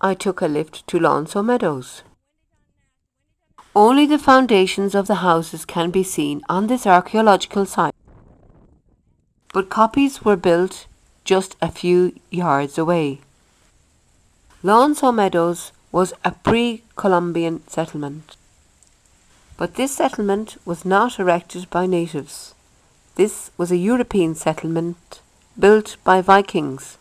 I took a lift to Lonsdale Meadows. Only the foundations of the houses can be seen on this archaeological site, but copies were built just a few yards away. Lonsdale Meadows was a pre-Columbian settlement, but this settlement was not erected by natives. This was a European settlement built by Vikings.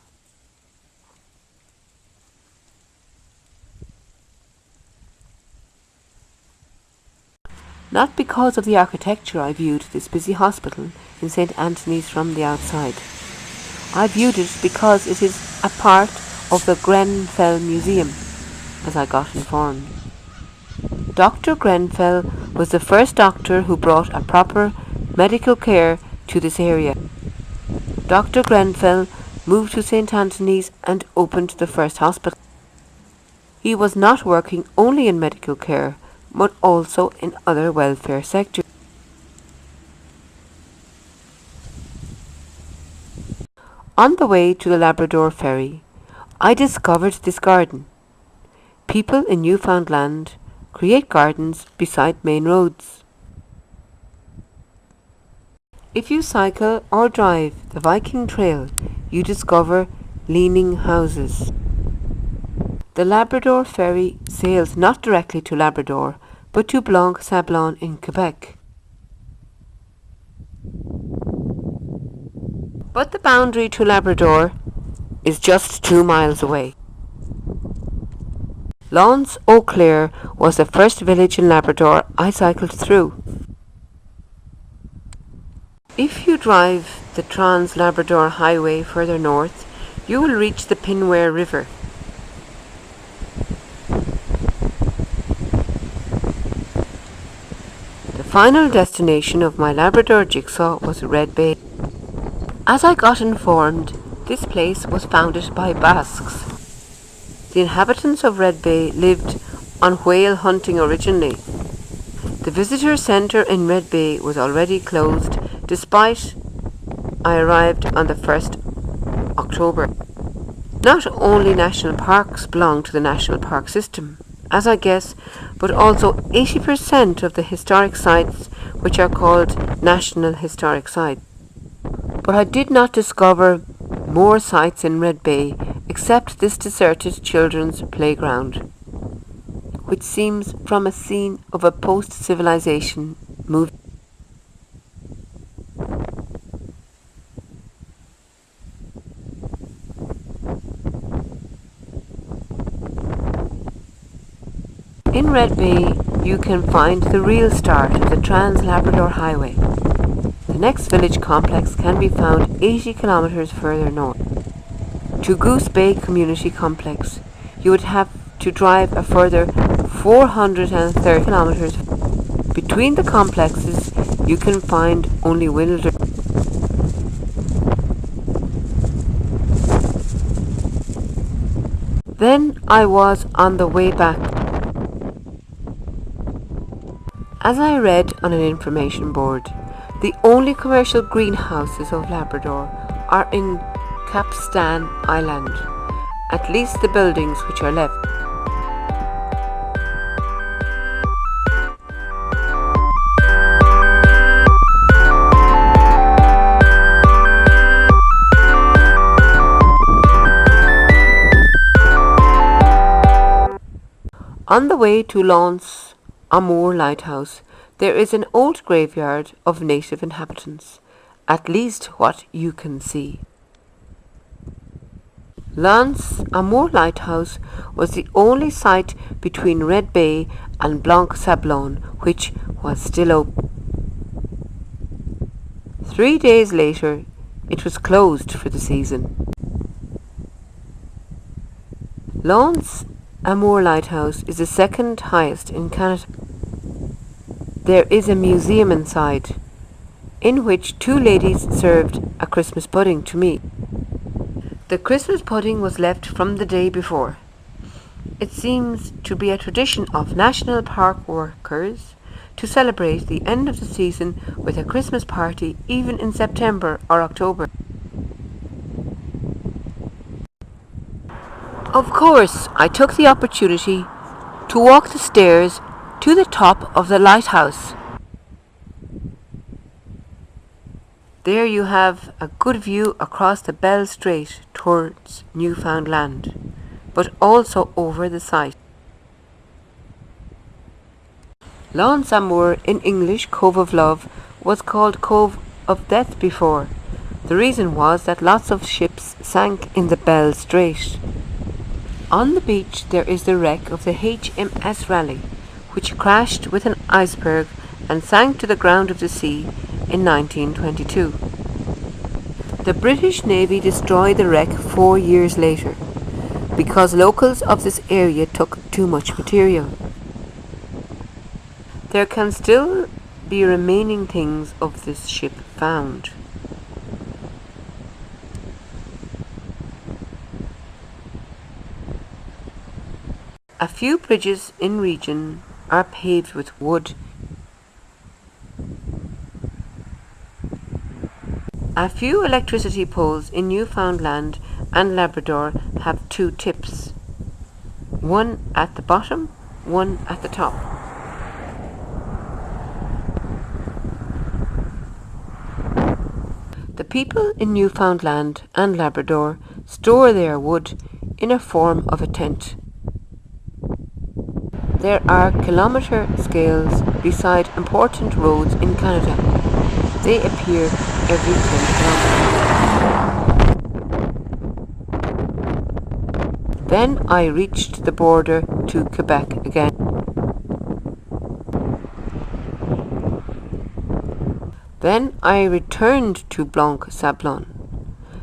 Not because of the architecture I viewed this busy hospital in St. Anthony's from the outside. I viewed it because it is a part of the Grenfell Museum, as I got informed. Dr. Grenfell was the first doctor who brought a proper medical care to this area. Dr. Grenfell moved to St. Anthony's and opened the first hospital. He was not working only in medical care, but also in other welfare sectors. On the way to the Labrador ferry, I discovered this garden. People in Newfoundland create gardens beside main roads. If you cycle or drive the Viking Trail, you discover leaning houses. The Labrador ferry sails not directly to Labrador, but to Blanc-Sablon in Quebec. But the boundary to Labrador is just 2 miles away. Lons Eau Claire was the first village in Labrador I cycled through. If you drive the Trans-Labrador Highway further north, you will reach the Pinware River. The final destination of my Labrador jigsaw was Red Bay. As I got informed, this place was founded by Basques. The inhabitants of Red Bay lived on whale hunting originally. The visitor centre in Red Bay was already closed despite I arrived on the 1st October. Not only national parks belong to the national park system, as I guess, but also 80% of the historic sites which are called National Historic Sites. But I did not discover more sites in Red Bay except this deserted children's playground, which seems from a scene of a post-civilization movie. In Red Bay, you can find the real start of the Trans-Labrador Highway. The next village complex can be found 80 kilometres further north. To Goose Bay Community Complex, you would have to drive a further 430 kilometres. Between the complexes, you can find only wilderness. Then I was on the way back. As I read on an information board, the only commercial greenhouses of Labrador are in Capstan Island, at least the buildings which are left. On the way to Lance Amour Lighthouse, there is an old graveyard of native inhabitants, at least what you can see. Lance Amour Lighthouse was the only site between Red Bay and Blanc-Sablon which was still open. 3 days later, it was closed for the season. Lance Amour Lighthouse is the second highest in Canada. There is a museum inside, in which 2 ladies served a Christmas pudding to me. The Christmas pudding was left from the day before. It seems to be a tradition of national park workers to celebrate the end of the season with a Christmas party even in September or October. Of course, I took the opportunity to walk the stairs to the top of the lighthouse. There you have a good view across the Bell Strait towards Newfoundland, but also over the site. Lawn Samour, in English Cove of Love, was called Cove of Death before. The reason was that lots of ships sank in the Bell Strait. On the beach there is the wreck of the HMS Raleigh, which crashed with an iceberg and sank to the ground of the sea in 1922. The British Navy destroyed the wreck 4 years later because locals of this area took too much material. There can still be remaining things of this ship found. A few bridges in region are paved with wood. A few electricity poles in Newfoundland and Labrador have 2 tips, one at the bottom, one at the top. The people in Newfoundland and Labrador store their wood in a form of a tent. There are kilometre scales beside important roads in Canada. They appear every 10 kilometres. Then I reached the border to Quebec again. Then I returned to Blanc-Sablon.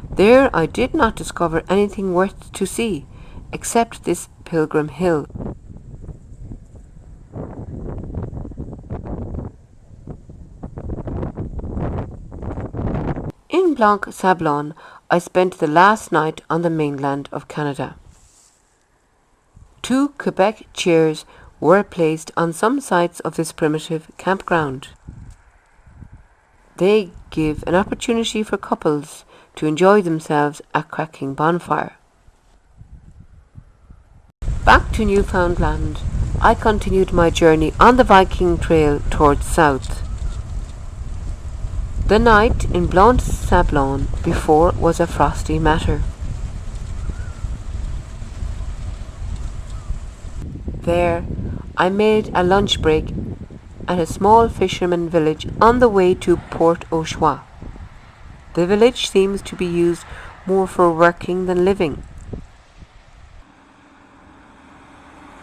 There I did not discover anything worth to see, except this Pilgrim Hill. In Blanc-Sablon, I spent the last night on the mainland of Canada. 2 Quebec chairs were placed on some sites of this primitive campground. They give an opportunity for couples to enjoy themselves at cracking bonfire. Back to Newfoundland, I continued my journey on the Viking Trail towards south. The night in Blanc-Sablon before was a frosty matter. There, I made a lunch break at a small fisherman village on the way to Port au Choix. The village seems to be used more for working than living.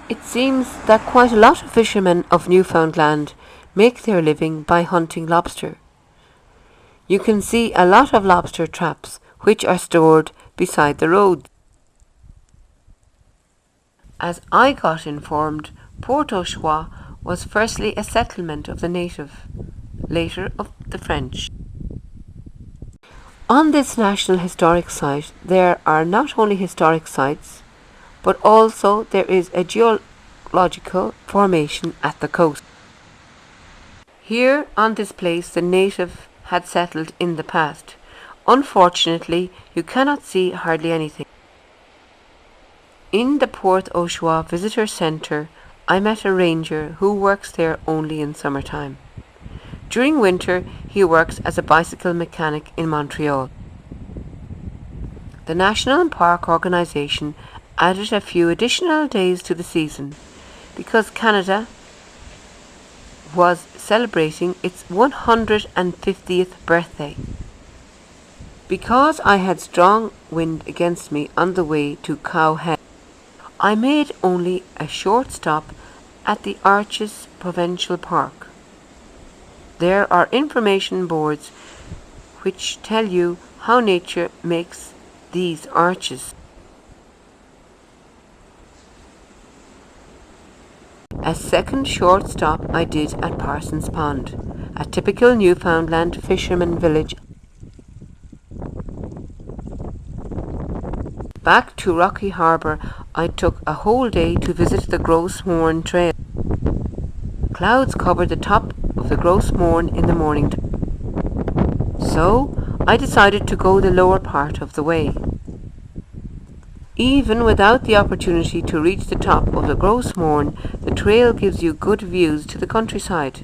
It seems that quite a lot of fishermen of Newfoundland make their living by hunting lobster. You can see a lot of lobster traps which are stored beside the road. As I got informed, Port au Choix was firstly a settlement of the native, later of the French. On this National Historic Site there are not only historic sites, but also there is a geological formation at the coast. Here on this place the native had settled in the past. Unfortunately, you cannot see hardly anything. In the Port au Choix Visitor Centre, I met a ranger who works there only in summertime. During winter, he works as a bicycle mechanic in Montreal. The National Park Organisation added a few additional days to the season because Canada was celebrating its 150th birthday. Because I had strong wind against me on the way to Cowhead, I made only a short stop at the Arches Provincial Park. There are information boards which tell you how nature makes these arches. A second short stop I did at Parsons Pond, a typical Newfoundland fisherman village. Back to Rocky Harbour, I took a whole day to visit the Gross Mourne Trail. Clouds covered the top of the Gross Mourne in the morning, so I decided to go the lower part of the way. Even without the opportunity to reach the top of the Gross Mourne, the trail gives you good views to the countryside.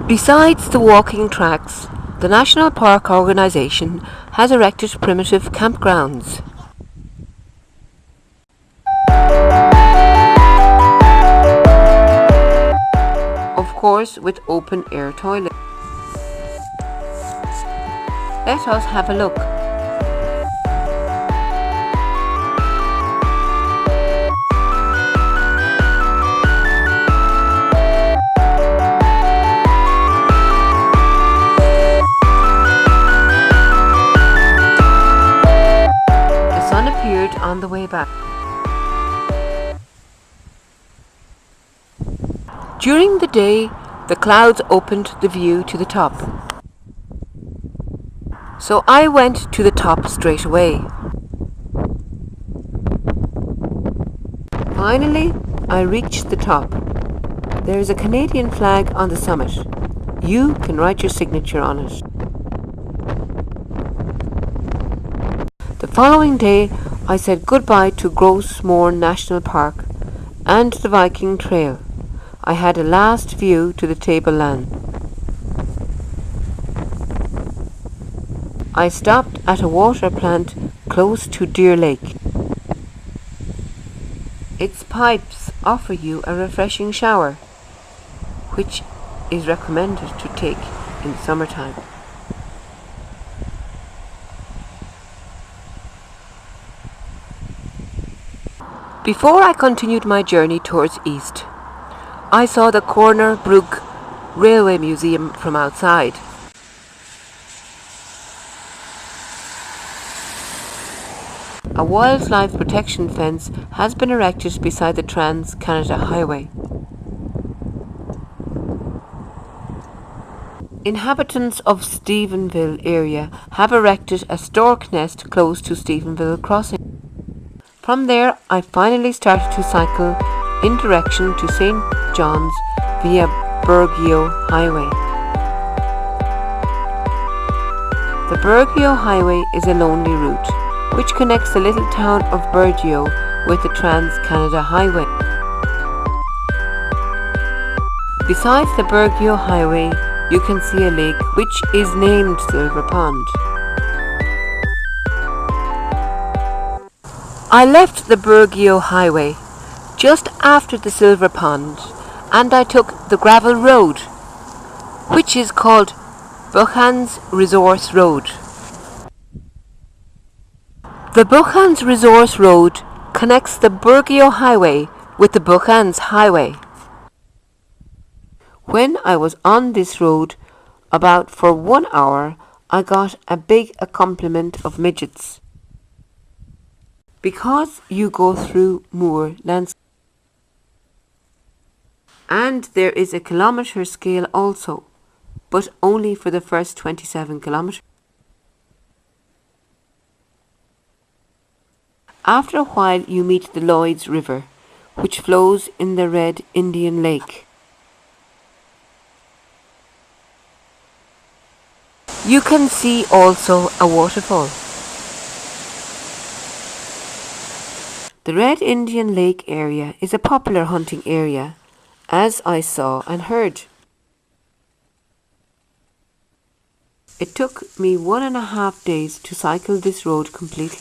Besides the walking tracks, the National Park Organisation has erected primitive campgrounds. Of course, with open-air toilets. Let us have a look. The sun appeared on the way back. During the day, the clouds opened the view to the top. So I went to the top straight away. Finally, I reached the top. There is a Canadian flag on the summit. You can write your signature on it. The following day, I said goodbye to Gross Mourne National Park and the Viking Trail. I had a last view to the tableland. I stopped at a water plant close to Deer Lake. Its pipes offer you a refreshing shower, which is recommended to take in summertime. Before I continued my journey towards east, I saw the Corner Brook Railway Museum from outside. A wildlife protection fence has been erected beside the Trans-Canada Highway. Inhabitants of Stephenville area have erected a stork nest close to Stephenville Crossing. From there, I finally started to cycle in direction to St. John's via Burgeo Highway. The Burgeo Highway is a lonely route which connects the little town of Burgeo with the Trans-Canada Highway. Besides the Burgeo Highway, you can see a lake which is named Silver Pond. I left the Burgeo Highway just after the Silver Pond, and I took the gravel road, which is called Buchan's Resource Road. The Buchan's Resource Road connects the Burgeo Highway with the Buchan's Highway. When I was on this road, about for 1 hour, I got a big accompaniment of midgets. Because you go through moor landscape. And there is a kilometre scale also, but only for the first 27 kilometres. After a while you meet the Lloyd's River, which flows in the Red Indian Lake. You can see also a waterfall. The Red Indian Lake area is a popular hunting area, as I saw and heard. It took me 1.5 days to cycle this road completely.